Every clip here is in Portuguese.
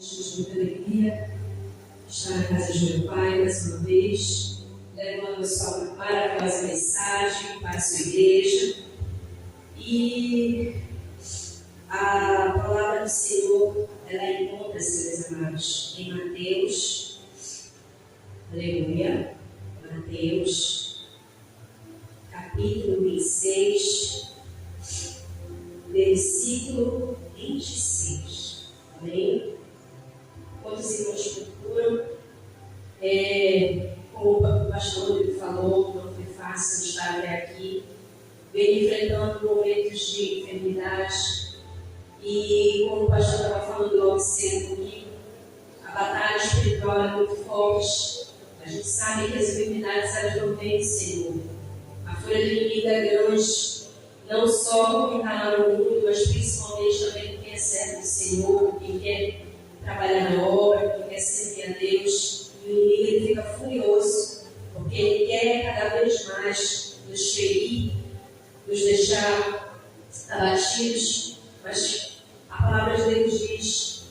de muita alegria estar na casa de meu pai mais uma vez, levando a sua maravilhosa mensagem para a sua igreja. E a palavra do Senhor, ela encontra-se, meus amados, em Mateus, aleluia, Mateus, capítulo 26, versículo 26. Amém? Quantos irmãos procuram? Como o pastor Rodrigo falou, não foi fácil estar até aqui, vem enfrentando momentos de enfermidade. E como o pastor estava falando logo cedo comigo, a batalha espiritual é muito forte. A gente sabe que as enfermidades elas não vêm do Senhor. A folha do inimigo é grande, não só quem está lá no mundo, mas principalmente também quem é servo do Senhor, quem quer trabalhar na obra, quem quer servir a Deus. E o inimigo ele fica furioso, porque ele quer cada vez mais nos ferir, nos deixar abatidos. Mas a palavra de Deus diz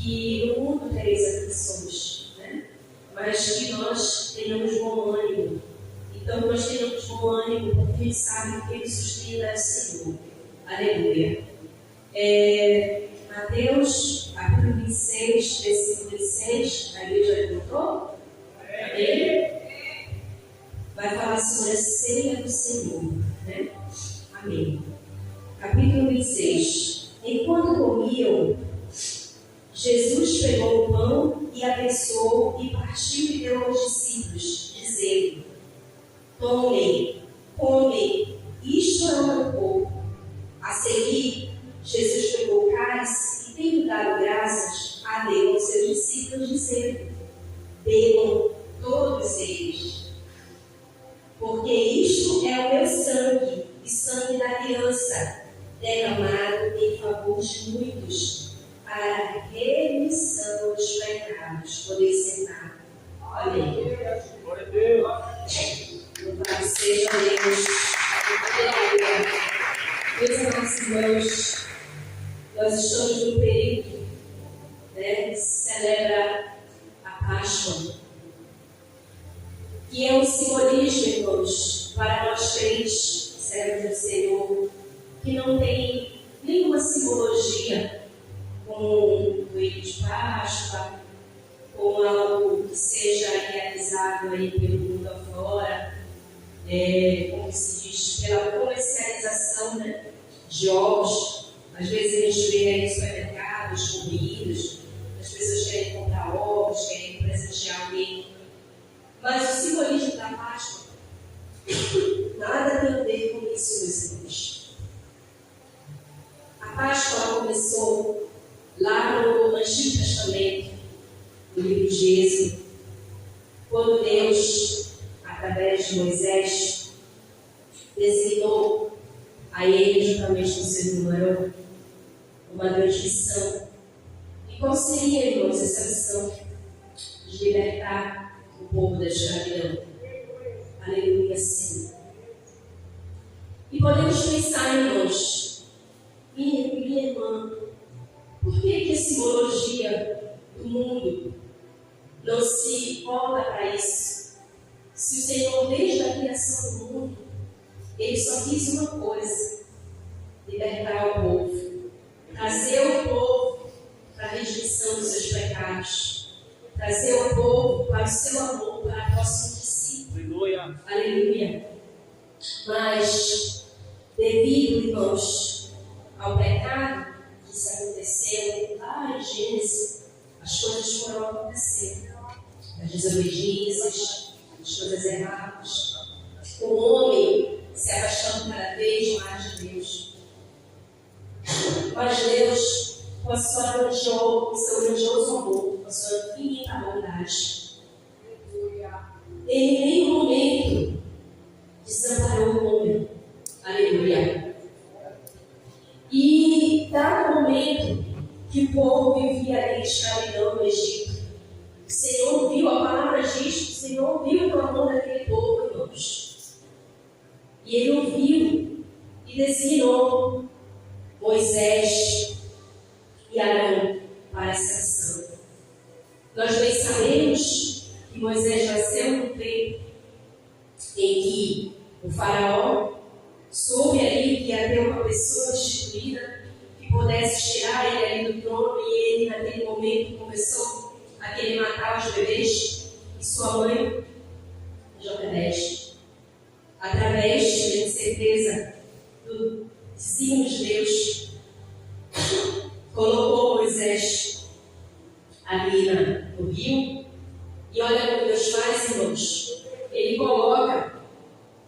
que no mundo tereis aflições, né? Mas que nós tenhamos bom ânimo. Então nós tenhamos bom ânimo, porque a gente sabe que ele sustenta é o Senhor. Aleluia. Mateus, capítulo 26, versículo 26, a igreja já contou? Amém? Vai falar sobre a ceia do Senhor, né? Amém. Capítulo 26. Enquanto comiam, Jesus pegou o pão e abençoou e partiu e deu aos discípulos, dizendo: tomem, comem, isto é o meu corpo. A seguir, Jesus pegou o cálice e, tendo dado graças, a deu aos seus discípulos, dizendo: bebam todos eles, porque isto é o meu sangue, e sangue da aliança, derramado em favor de muitos, para a remissão dos pecados. Podem sentar. Amém. Glória a Deus. Louvado seja Deus. Aleluia. Meus amados irmãos, nós estamos no período, né, que se celebra a Páscoa, que é um simbolismo, irmãos, para nós crentes, servos do Senhor, que não tem nenhuma simbologia com o coelho de Páscoa, com algo que seja realizado aí pelo mundo afora, como se diz, pela comercialização, né, de ovos. Às vezes a gente vê aí supermercados, corridos, as pessoas querem comprar ovos, querem presentear alguém. Mas o simbolismo da Páscoa nada tem a ver com isso, meus irmãos. A Páscoa começou lá no Antigo Testamento, no livro de Êxodo, quando Deus, através de Moisés, designou a ele, juntamente com seu irmão Arão, uma grande missão. E qual seria, irmãos, essa missão? De libertar o povo da escravidão. Aleluia, sim. E podemos pensar, irmãos, minha irmã, por que a simbologia do mundo não se volta para isso? Se o Senhor, desde a criação do mundo, Ele só quis uma coisa: libertar o povo, trazer o povo para a redenção dos seus pecados, trazer o povo para o seu amor, para a próxima de si. Aleluia. Aleluia. Mas, devido, irmãos, ao pecado que isso aconteceu lá em Gênesis, as coisas foram acontecendo. As desobediências, as coisas erradas. O homem se afastando cada vez mais de Deus. Mas Deus, com o seu grandioso amor, com a sua infinita bondade, em nenhum momento desamparou o homem. Aleluia. E dado o momento que o povo vivia ali em escravidão no Egito, o Senhor viu, a palavra diz que o Senhor viu o clamor daquele povo, irmãos. E Ele ouviu e designou Moisés e Arão para essa habitação. Nós bem sabemos que Moisés nasceu num tempo em que o faraó soube ali que ia ter uma pessoa instituída que pudesse tirar ele ali do trono, e ele naquele momento começou a querer matar os bebês, e sua mãe, Joquebede, através, de certeza, do desígnio de Deus, colocou Moisés ali no rio. E olha como Deus faz, irmãos. Ele coloca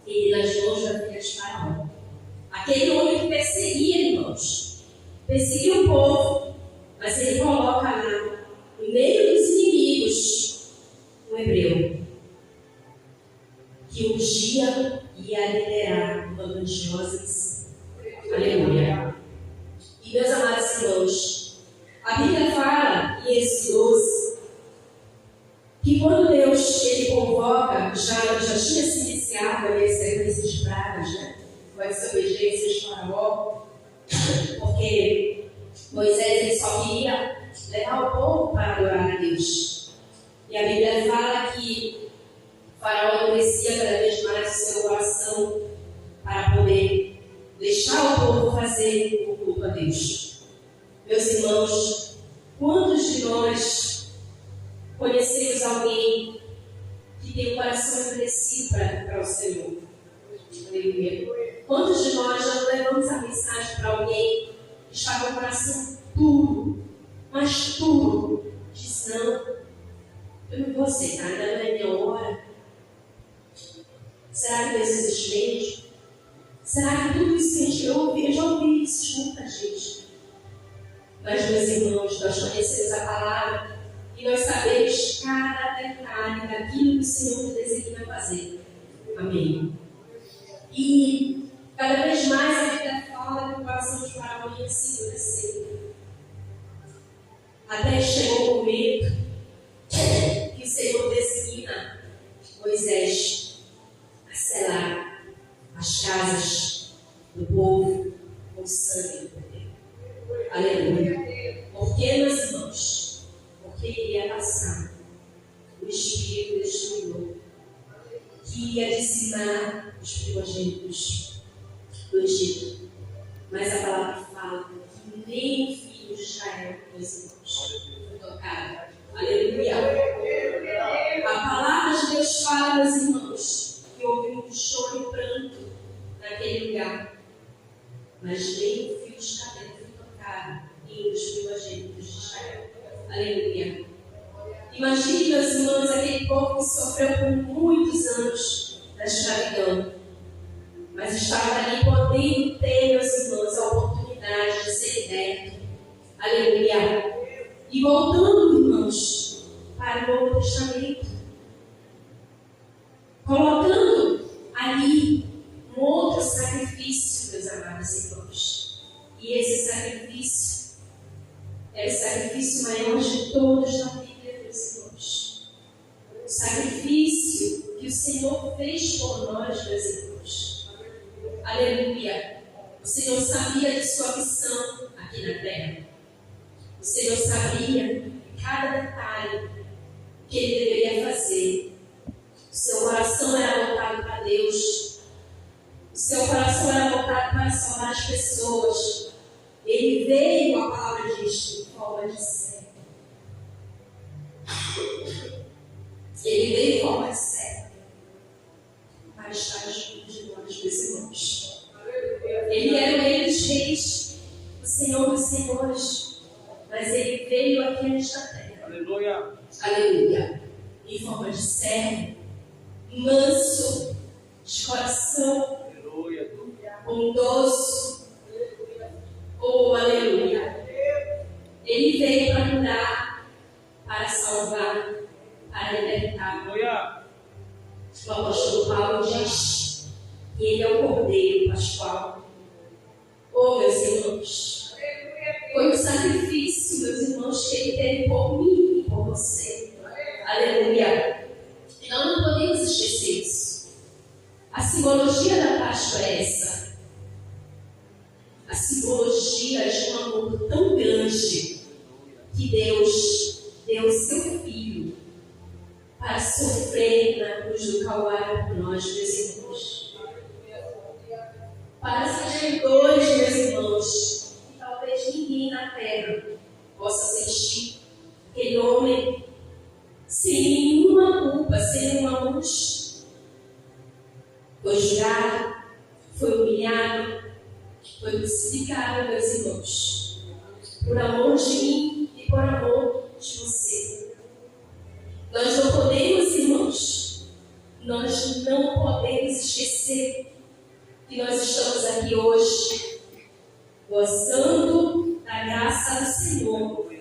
ele nas mãos da filha de Faraó. Aquele homem que perseguia, irmãos, perseguia o povo, mas ele coloca lá, no meio dos inimigos, um hebreu que um dia ia liderar uma grandiosa missão. Aleluia. E meus amados irmãos, a Bíblia fala em Êxodo 12 que quando Deus ele convoca, já tinha se iniciado a sequência de pragas, né? Com a desobediência de Faraó, porque Moisés ele só queria levar o povo para adorar a Deus. E a Bíblia fala que Faraó endurecia cada vez mais o seu coração para poder deixar o povo fazer o culto a Deus. Meus irmãos, quantos de nós conhecemos alguém que tem o coração endurecido para o Senhor? Aleluia. Quantos de nós já levamos a mensagem para alguém que está com o coração duro, mas duro? Diz: não, eu não vou aceitar, ainda não é minha hora. Será que Deus existe mesmo? Será que tudo isso que a gente ouve, eu já ouvi isso de muita gente. Mas, meus irmãos, nós conhecemos a palavra e nós sabemos cada detalhe daquilo que o Senhor designa fazer. Amém. E cada vez mais a Bíblia fala que o coração de Faraó ia se endurecer. Até chegou o momento que o Senhor designa Moisés a selar as casas do povo com sangue do poder. Aleluia. Por que, meus irmãos? Porque iria passar o Espírito do Senhor, que ia dizimar os primogênitos do Egito. Mas a palavra fala que nem o filho de Israel, meus irmãos, foi tocado. Aleluia. A palavra de Deus fala, meus irmãos, que houve muito choro e pranto naquele lugar. Mas nem o fio de cabelo foi tocado em os primogênitos de Israel. Aleluia. Imagine, meus irmãos, aquele povo que sofreu por muitos anos da escravidão, mas estava ali podendo ter, meus irmãos, a oportunidade de ser liberto. Aleluia. E voltando, irmãos, para o Novo Testamento, colocando ali um outro sacrifício, meus amados irmãos. E esse sacrifício é o sacrifício maior de todos na Bíblia, meus irmãos. O sacrifício que o Senhor fez por nós, meus irmãos. Aleluia. O Senhor sabia de sua missão aqui na terra. O Senhor sabia cada detalhe que Ele deveria fazer. O seu coração era voltado para Deus. O seu coração era voltado para salvar as pessoas. Ele veio, a palavra diz, em forma de servo. Ele veio em forma de servo para estar junto de nós, meus irmãos. Ele era o Rei dos Reis, o Senhor dos Senhores. Mas Ele veio aqui nesta terra. Aleluia. Aleluia. Em forma de servo, manso, de coração, Aleluia. bondoso. Oh, aleluia. Ele veio para curar, para salvar, para libertar. Aleluia. O apóstolo Paulo diz que Ele é o Cordeiro Pascual. Oh, meus irmãos, foi um sacrifício, meus irmãos, que Ele teve por mim e por você. Aleluia. E nós não podemos esquecer isso. A simbologia da Páscoa é essa. A simbologia de um amor tão grande que Deus deu seu Filho para sofrer na cruz do Calvário por nós, meus irmãos. Para ser dores, meus irmãos, que talvez ninguém na terra possa sentir. Aquele homem, sem nenhuma culpa, sem nenhuma angústia, foi julgado, foi humilhado, foi crucificado, meus irmãos, por amor de mim e por amor de você. Nós não podemos, irmãos, nós não podemos esquecer que nós estamos aqui hoje gozando da graça do Senhor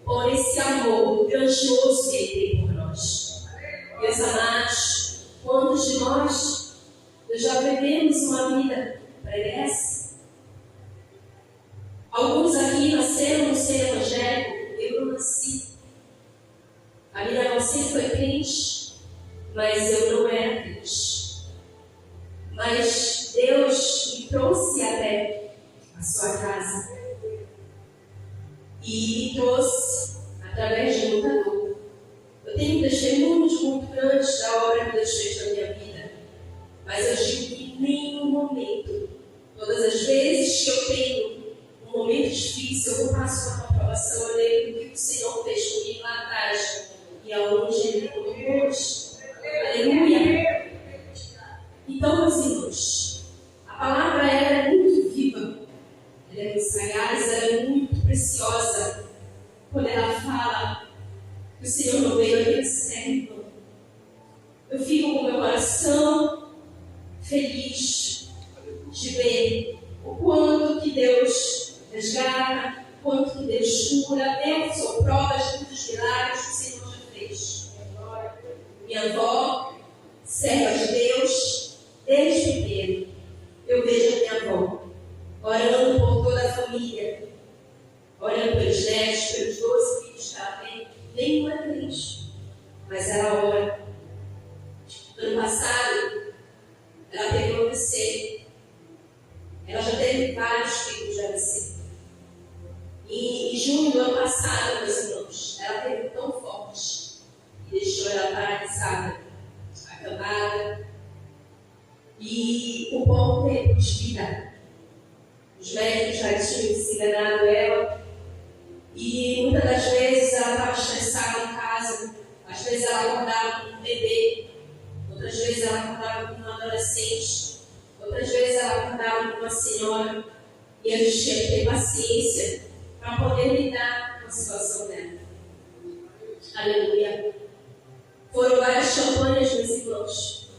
por esse amor grandioso que Ele tem por nós. Meus amados, quantos de nós já vivemos uma vida pregressa? Alguns aqui nasceram no ser evangélico, eu não nasci. A minha mãe sempre foi crente, mas eu não era crente. Mas Deus me trouxe até a sua casa. E me trouxe através de muita dor. Eu tenho testemunhos muito grandes da obra que Deus fez na minha vida. Mas eu digo que em nenhum momento, todas as vezes que eu tenho um momento difícil, eu passo uma comprovação, eu lembro do que o Senhor fez comigo lá atrás e aonde Ele me colocou hoje. Aleluia! Então, meus irmãos, a palavra ela é muito viva, ela é muito sagaz, ela é muito preciosa. Quando ela fala que o Senhor não veio aqui nessa terra, eu fico com o meu coração feliz de ver o quanto que Deus resgata, o quanto que Deus cura. Deus são provas de muitos milagres que o Senhor já fez. Minha avó, serva de Deus, desde pequeno, eu vejo a minha avó orando por toda a família, orando pelos netos, pelos 12 filhos que ela tem. Nenhuma é crente, mas ela ora. Ano passado, ela teve um AVC. Ela já teve vários filhos de AVC. E em junho do ano passado, meus irmãos, ela teve tão forte e deixou ela paralisada, acamada. E por pouco tempo de vida, os médicos já tinham desenganado ela. E muitas das vezes ela estava estressada em casa. Às vezes ela acordava com um bebê. Outras vezes ela acordava com uma adolescente. Outras vezes ela acordava com uma senhora. E a gente tinha que ter paciência para poder lidar com a situação dela. Aleluia. Foram várias campanhas, meus irmãos.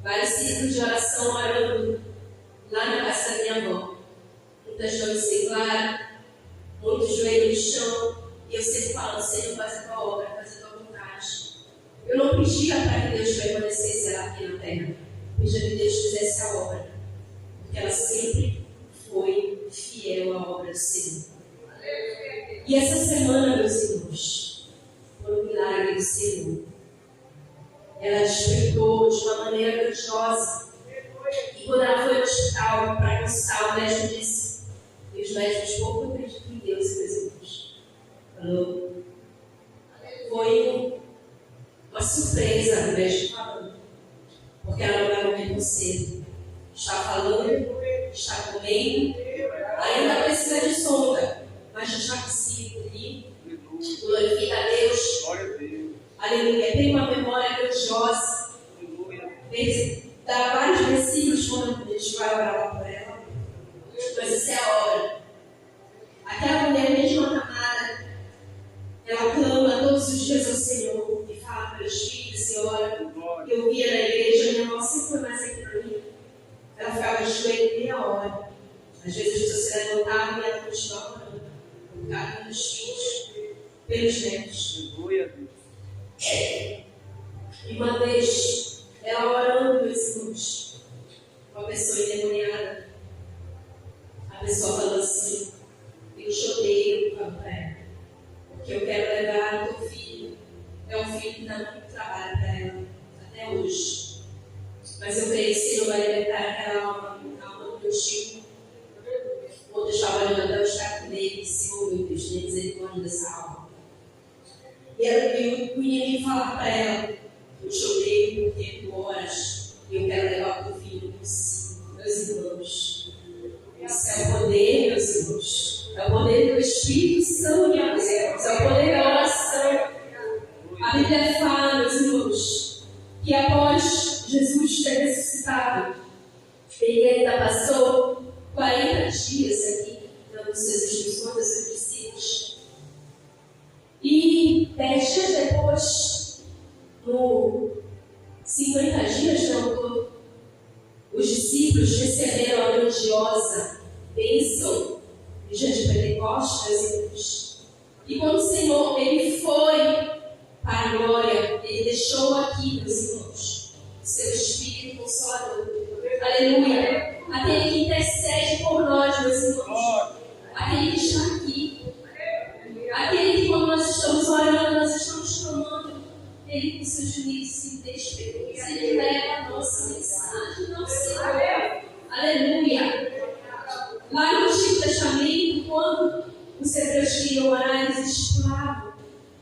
Vários ciclos de oração orando lá na casa da minha avó. Muitas noites sem clara, muitos joelhos no chão. E eu sempre falo, Senhor, faz a tua obra, faz a tua vontade. Eu não pedia para que Deus permanecesse aqui na terra. Eu pedia que Deus fizesse a obra. Porque ela sempre foi fiel à obra do Senhor. E essa semana, meus irmãos, foi um milagre do Senhor. Ela despertou de uma maneira grandiosa. E quando ela foi ao hospital para consultar, o médico disse, e os médicos pouco acreditam em Deus, meus irmãos. Falou. Foi uma surpresa o médico falando. Porque ela não vai morrer tão cedo. Está falando, está comendo, ainda precisa de sonda, mas já está conseguindo ir. Glorifica a Deus. Aleluia. Tem uma memória grandiosa. Dá vários versículos quando a gente vai orar por ela. Mas essa é a obra. Aquela mulher mesmo acamada, ela clama todos os dias ao Senhor e fala para os filhos, Senhor, eu via na igreja, minha irmã sempre foi mais aqui para mim. Ela ficava de joelho meia hora. Às vezes as pessoas se levantavam e ela continuava orando. Por causa dos filhos, pelos netos. E uma vez, ela orando, meus irmãos, uma pessoa endemoniada. A pessoa falou assim, eu chorei para ela, porque eu quero levar o teu filho. É um filho que dá muito trabalho para ela, até hoje. Mas eu creio que o Senhor vai libertar aquela alma do meu tio. Vou deixar olhando até o escape dele, Senhor, meu Deus, tem misericórdia dessa E o inimigo falava para ela: eu chorei por tempo, horas, e eu quero levar o teu filho consigo. Meus irmãos, isso é o poder, meus irmãos. É o poder do Espírito Santo, meus irmãos. É o poder da oração. A Bíblia fala, meus irmãos, que após Jesus ter ressuscitado, ele ainda passou 40 dias aqui, dando suas instruções aos seus discípulos. E 10 dias depois, no 50 dias, não, os discípulos receberam a grandiosa bênção do dia de Pentecostes, meus irmãos. E quando o Senhor ele foi para a glória, ele deixou aqui, meus irmãos, o seu Espírito Consolador. Aleluia! Aquele que intercede por nós, meus irmãos. Aquele que está aqui. Aquele que, quando nós estamos orando, nós estamos clamando, ele com seus unidos se despedaça. Ele leva a nossa mensagem, não Senhor. Aleluia! Lá no Antigo Testamento, quando os hebreus queriam orar, eles estipulavam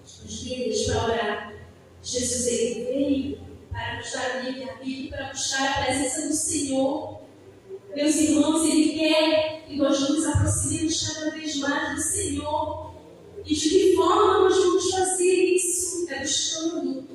os líderes para orar. Jesus ele veio para nos dar livre-arbítrio, para buscar a presença do Senhor. Meus irmãos, ele quer que nós nos aproximemos cada vez mais do Senhor. E de que forma nós vamos fazer isso? É buscando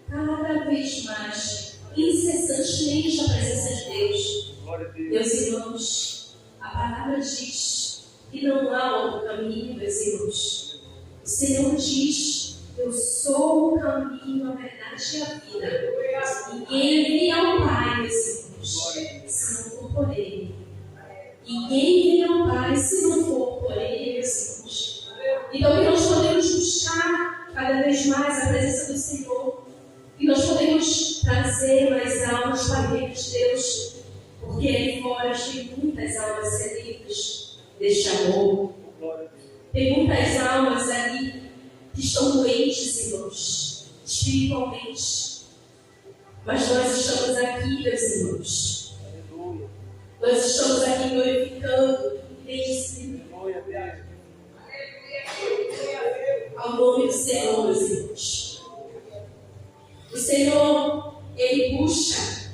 cada vez mais, incessantemente, a presença de Deus. Meus irmãos, a palavra diz que não há outro caminho, meus irmãos. O Senhor diz: eu sou o caminho, a verdade e a vida. Ninguém vem ao Pai, meus irmãos, se não for por Ele. Ninguém vem ao Pai se não for por Ele, meus irmãos. Então, que nós podemos buscar cada vez mais a presença do Senhor. E nós podemos trazer mais almas para o reino de Deus. Porque aí fora tem muitas almas sedientas deste amor. Tem muitas almas ali que estão doentes, irmãos, espiritualmente. Mas nós estamos aqui, meus irmãos. Nós estamos aqui glorificando esse ao nome do Senhor, meus irmãos. O Senhor, Ele busca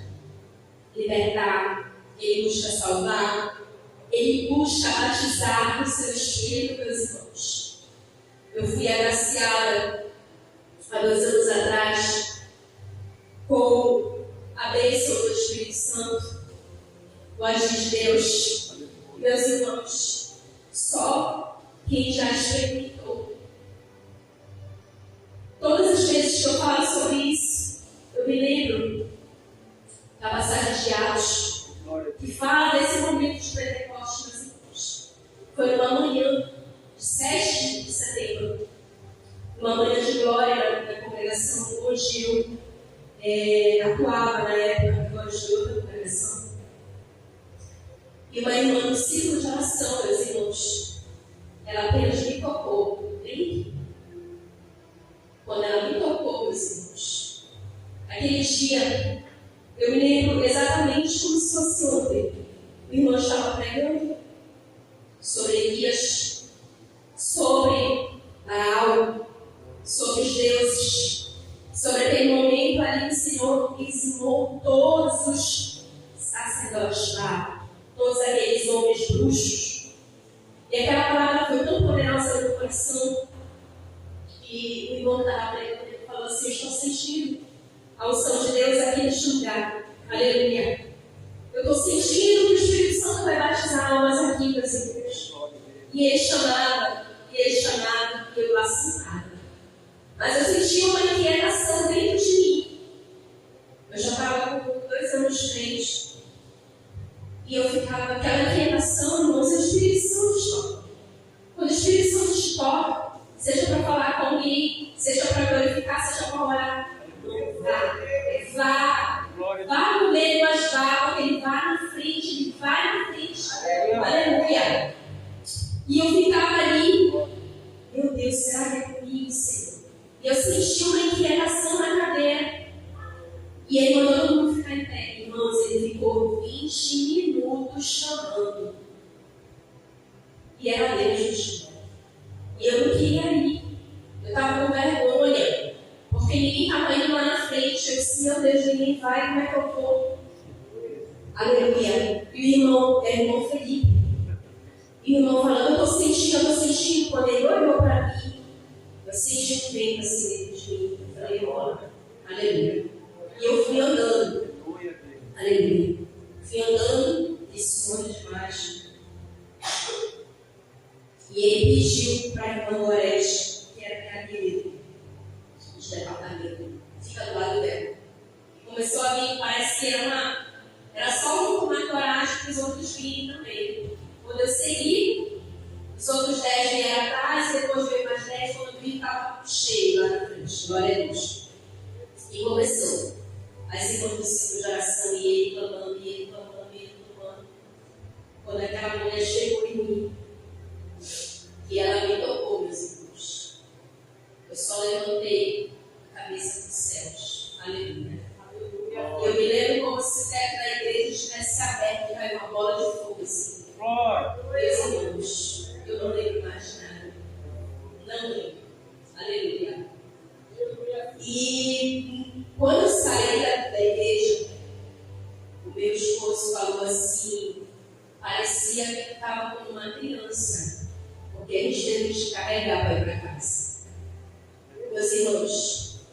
libertar, Ele busca salvar, Ele busca batizar com o seu Espírito, meus irmãos. Eu fui agraciada há 2 anos atrás com a bênção do Espírito Santo, o agir de Deus. Meus irmãos, só quem já experimentou. Todas as vezes que eu falo sobre isso, eu me lembro da passagem de Atos, que fala desse momento de Pentecostes, meus irmãos. Foi uma manhã de 7 de setembro, uma manhã de glória na congregação onde eu atuava na época, agora de outra congregação. E uma irmã no círculo de oração, meus irmãos, ela apenas me tocou, bem. Quando ela me tocou, meus irmãos, aquele dia, eu me lembro exatamente como se fosse ontem. O irmão estava pregando sobre Elias, sobre Baal, sobre os deuses, sobre aquele momento ali que o Senhor dizimou todos os sacerdotes lá, todos aqueles homens bruxos. E aquela palavra foi tão poderosa no meu coração. E o irmão que estava pregando, ele falou assim: eu estou sentindo a unção de Deus aqui neste lugar. Aleluia. Eu estou sentindo que o Espírito Santo vai batizar almas aqui, meus irmãos. E ele chamava, e eu lá sentada. Mas eu senti uma inquietação dentro de mim. Eu já estava com 2 anos de crente. E eu ficava, aquela inquietação, irmãos, o Espírito Santo te toca. Quando o Espírito Santo te toca, seja para falar com alguém, seja para glorificar, seja para orar, vá no meio, mas vá, porque ele vai na frente, aleluia. E eu ficava ali, meu Deus, será que é comigo, Senhor? E eu senti uma inquietação na cadeira. E ele mandou todo mundo ficar em pé. Irmãos, ele ficou 20 minutos chamando. E era Deus. E eu não queria ir. Eu estava com vergonha. ele vai, como é que eu estou? Aleluia. E o irmão Felipe. E o irmão falando, eu estou sentindo. Quando ele olhou para mim, eu senti um vento assim dentro de mim. Eu falei, olha, aleluia. E eu fui andando. Aleluia. Fui andando nesse monte de mágica. E ele pediu para a irmã Gorete, que era minha querida, de departamento, fica do lado dela. Começou a vir, parece que era só um tomar coragem para os outros virem também. Quando eu segui, os outros 10 vieram atrás, depois veio mais 10, quando eu vi, estava cheio lá na frente. Glória a Deus. E começou. As irmãs do ciclo de oração, e ele clamando, e ele clamando, e ele clamando. Quando aquela mulher chegou em mim, e ela me tocou, meus irmãos, eu só levantei a cabeça para os céus. Aleluia. E eu me lembro como se o teto da igreja estivesse aberto e caiu uma bola de fogo assim. Meus irmãos, eu não lembro mais nada. Não lembro. Aleluia. E quando eu saí da igreja, o meu esposo falou assim, parecia que eu estava com uma criança, porque a gente teve que carregar para ir para casa. Meus irmãos,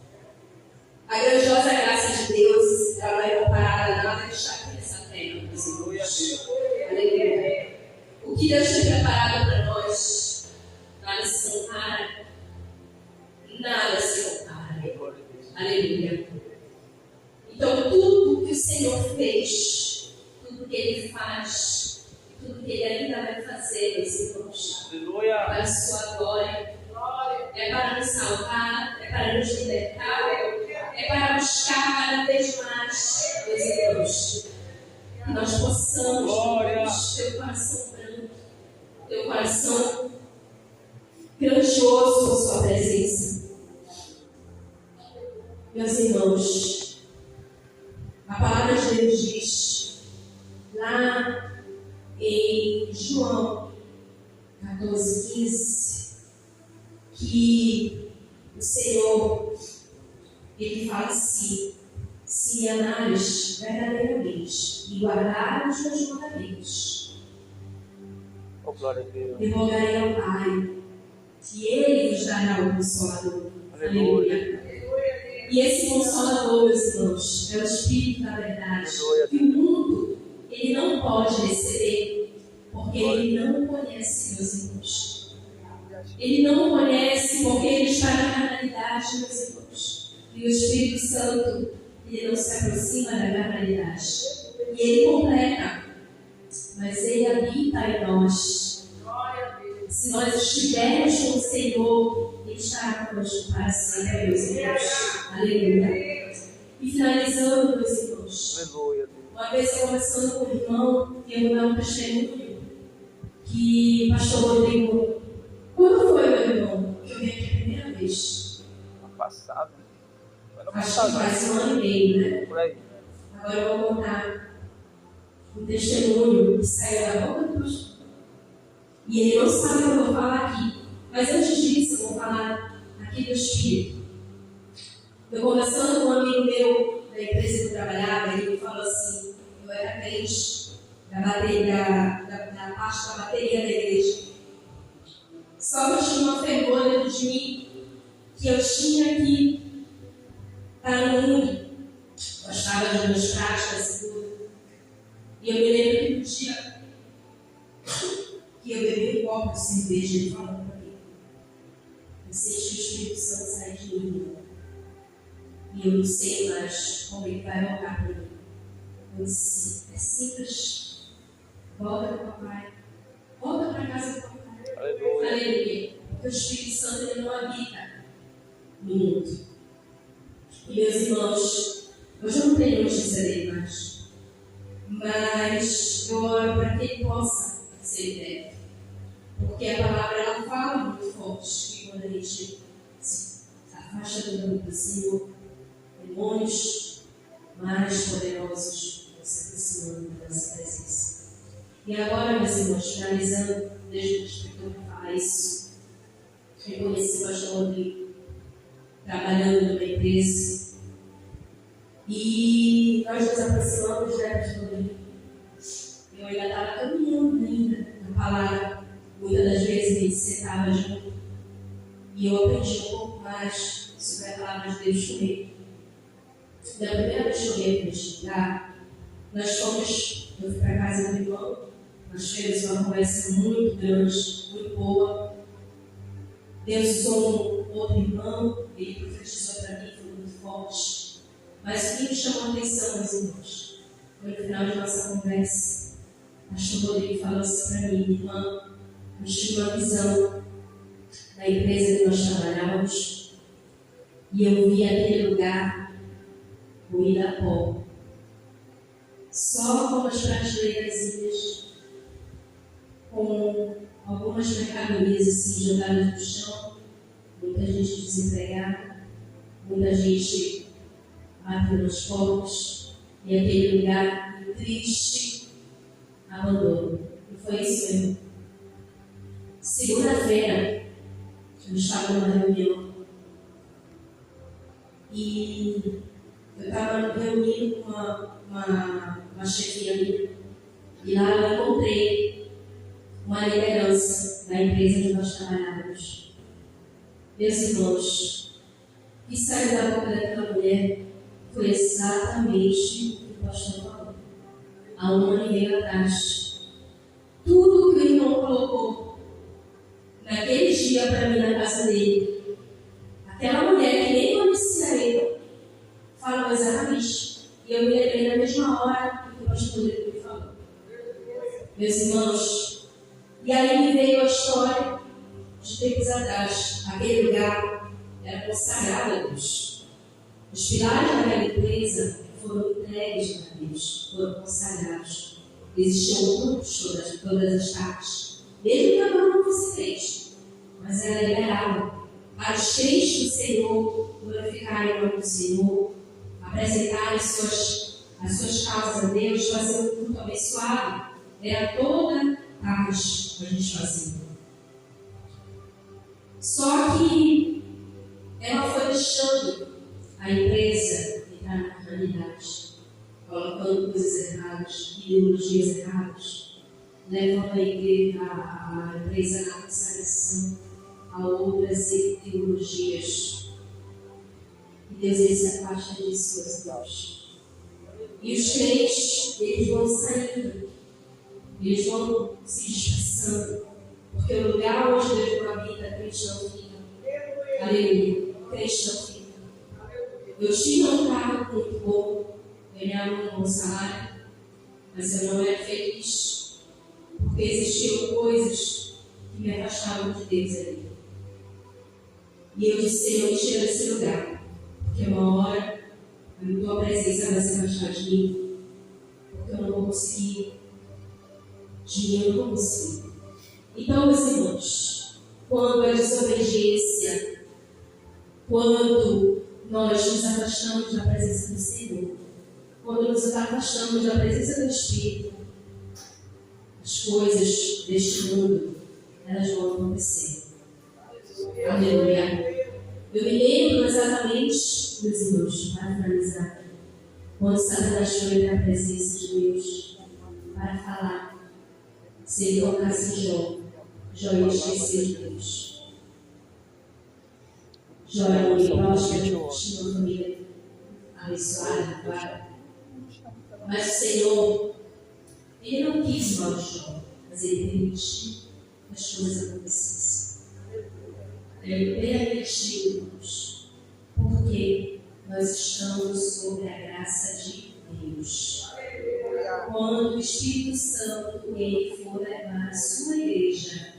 a grandiosa graça de Deus, ela não é comparada a nada que está aqui nessa terra, meus irmãos. Aleluia. O que Deus tem preparado para nós, nada se compara. Nada se compara. Aleluia. Então, tudo que o Senhor fez, tudo que Ele faz, tudo que Ele ainda vai fazer, meus irmãos, para a sua glória, é para nos salvar, é para nos libertar, é para buscar cada vez mais, meus irmãos, que nós possamos, Deus, ter o coração branco, ter o coração grandioso com sua presença. Meus irmãos, a palavra de Deus diz lá em João 14:15 que o Senhor, Ele fala assim: se me amares verdadeiramente e guardares os meus mandamentos, eu rogarei ao Pai e Ele vos dará o Consolador. Aleluia. E esse Consolador, meus irmãos, é o Espírito da verdade. E o mundo, ele não pode receber, porque ele não conhece, meus irmãos. Ele não conhece porque ele está na carnalidade, meus irmãos. E o Espírito Santo, ele não se aproxima da carnalidade. E ele completa, mas ele habita em nós. Se nós estivermos com o Senhor, Ele estará conosco para sempre, meus irmãos. Aleluia. E finalizando, meus irmãos, uma vez conversando com o irmão, eu vou dar um testemunho que o pastor Rodrigo, quando foi, meu irmão, que eu vim aqui a primeira vez? Ano passado. Acho que faz 1 ano e meio, né? Por aí. Agora eu vou contar um testemunho que saiu da boca do pastor. E ele não sabe o que eu vou falar aqui. Mas antes disso, eu vou falar aqui do Espírito. Eu conversando com um amigo meu da empresa que eu trabalhava, ele me falou assim: eu era crente da parte da bateria da igreja. Só que eu tinha uma fervor dentro de mim que eu tinha que estar no mundo. Gostava das minhas práticas e tudo. E eu me lembro que um dia que eu bebi um copo de cerveja, ele falou para mim: eu senti o Espírito Santo sair de mim. E eu não sei mais como ele vai olhar para mim. Eu disse: é simples. Volta para o papai. Volta para a casa do papai. Aleluia. Aleluia. Porque o Espírito Santo ele não habita no mundo. E meus irmãos, hoje eu não tenho notícia dele mais. Mas eu oro para que ele possa ser liberto. Porque a palavra ela fala muito forte que quando a gente se afasta do nome do Senhor, demônios mais poderosos vão se aproximando da nossa presença. E agora, meus irmãos, finalizando, desde que o escritor fala isso, eu conheci o pastor Rodrigo trabalhando numa empresa e nós nos aproximamos da Pastorinha, eu ainda estava caminhando ainda na palavra. Muitas das vezes a gente sentava junto e eu aprendi um pouco mais sobre a palavra de Deus comigo. Da primeira vez que eu vim neste lugar, eu fui para a casa do irmão, nós tivemos uma conversa muito grande, muito boa. Deus usou um outro irmão, ele profetizou para mim, foi muito forte. Mas o que me chamou a atenção, meus irmãos, foi no final de nossa conversa. O pastor Rodrigo falou assim para mim: irmã, eu tive uma visão da empresa que nós trabalhávamos e eu vi aquele lugar ruído a pó, só com as prateleiras, com algumas mercadorias assim jogadas no chão, muita gente desempregada, muita gente batendo nas portas, e aquele lugar triste, abandono. E foi isso mesmo. Segunda-feira, eu estava numa reunião e eu estava reunindo com uma chefia ali, e lá eu encontrei uma liderança da empresa onde nós trabalhávamos. Meus irmãos, o que saiu da boca daquela mulher foi exatamente o que o pastor falou há um ano e meio atrás. Tudo que o irmão colocou naquele dia para mim na casa dele, aquela mulher que nem conhecia ele, falou exatamente. E eu me lembrei na mesma hora que o pastor me falou. Meus irmãos, e aí me veio a história de tempos atrás. Aquele lugar era consagrado a Deus. Os pilares daquela empresa foram entregues a Deus, foram consagrados. Existiam cultos todas as tardes, mesmo que a mão não fosse crente, mas era liberada para os crentes do Senhor glorificarem o nome do Senhor, apresentarem as suas causas a Deus, fazer um culto abençoado. Era toda tarde que a gente fazia. Só que ela foi deixando a empresa entrar na realidade, colocando coisas erradas, ideologias erradas, levando a empresa na consagração a outras ideologias. E Deus se afasta disso, meus irmãos. E os crentes, eles vão saindo, eles vão se dispersando, porque o lugar onde Deus não habita, crente não fica. Aleluia, crente não fica. Eu tinha um carro muito bom, ganhava um bom salário, mas eu não era feliz, porque existiam coisas que me afastavam de Deus ali. E eu disse: Senhor, me tira desse lugar, porque uma hora a tua presença vai se afastar de mim, porque eu não vou conseguir, dinheiro não consigo. Então, meus irmãos, quando a desobediência, quando nós nos afastamos da presença do Senhor, quando nos afastamos da presença do Espírito, as coisas deste mundo, elas vão acontecer. Aleluia. Eu me lembro exatamente, meus irmãos, para finalizar, quando Satanás foi na presença de Deus para falar, se ele tocasse em Jó ia esquecer de Deus. Jó era um homem próspero, tinha uma família abençoada, claro. Mas o Senhor, Ele não quis mal de Jó, mas Ele permitiu que as coisas acontecessem. Ele permitiu, irmãos, porque nós estamos sob a graça de Deus. Quando o Espírito Santo ele for levar a sua igreja,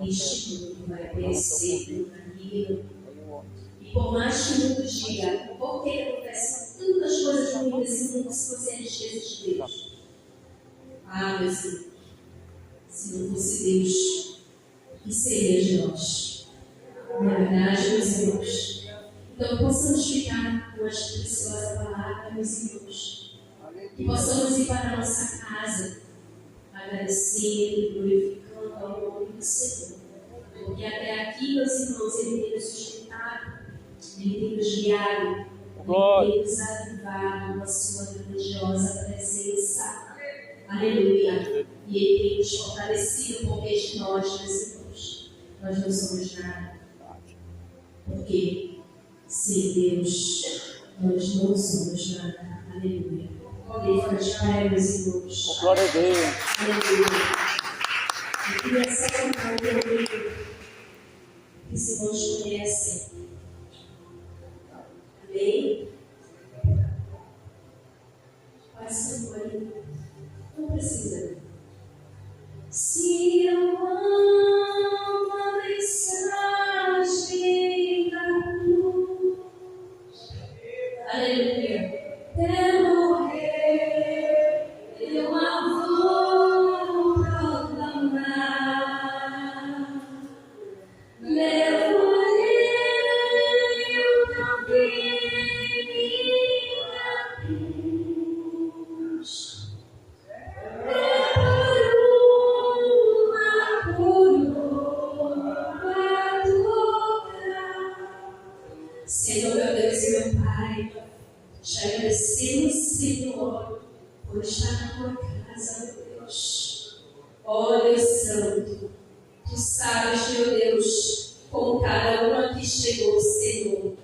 este mundo vai perecer pelo caminho. E por mais que o mundo diga, por que acontecem tantas coisas ruins nesse mundo se você é desfeita de Deus? Ah, meus irmãos, se não fosse Deus, o que seria de nós? Na verdade, meus irmãos, então possamos ficar com esta preciosa palavra, meus irmãos, que possamos ir para a nossa casa, agradecendo, glorificando ao nome do Senhor, porque até aqui, meus irmãos, Ele tem nos sustentado, Ele tem nos guiado, Glória. Tem nos avivado com a sua grandiosa presença. Aleluia. E Ele tem nos fortalecido, porque de nós, meus irmãos, nós não somos nada. Porque sem Deus, nós não somos nada. Aleluia. Podem ficar de pé, meus irmãos. Glória a Deus. Aleluia. Eu queria só contar um pouquinho que os irmãos conhecem. Amém? Passa por aí. Não precisa. Se eu amo a mensagem da cruz, aleluia, até morrer, eu a vou proclamar. Levarei o também minha cruz. Senhor, meu Deus e meu Pai, te agradecemos, Senhor, por estar na tua casa, meu Deus. Ó Deus Santo, tu sabes, meu Deus, como cada um aqui chegou, Senhor,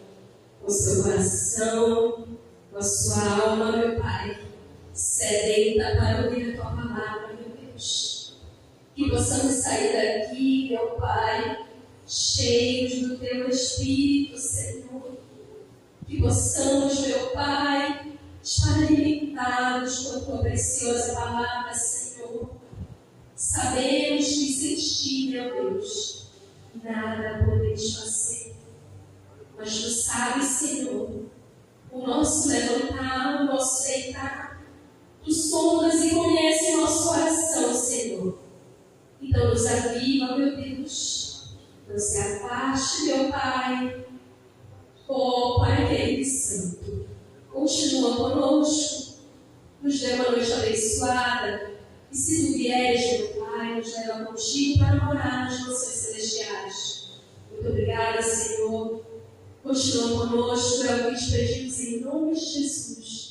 com seu coração, com a sua alma, meu Pai, sedenta para ouvir a tua palavra, meu Deus. Que possamos sair daqui, meu Pai, cheios do teu Espírito, Senhor. Que possamos, meu Pai, estar alimentados com a tua preciosa palavra, Senhor. Sabemos que sem ti, meu Deus, nada podeis fazer. Mas tu sabes, Senhor, o nosso levantar, o nosso deitar. Tu sondas e conheces o nosso coração, Senhor. Então nos aviva, meu Deus. Não se afaste, meu Pai. Ó Pai querido e santo, continua conosco, nos dê uma noite abençoada, e se tu vieres, meu Pai, nos leva contigo para morar nas mansões celestiais. Muito obrigada, Senhor. Continua conosco, é o que te pedimos em nome de Jesus.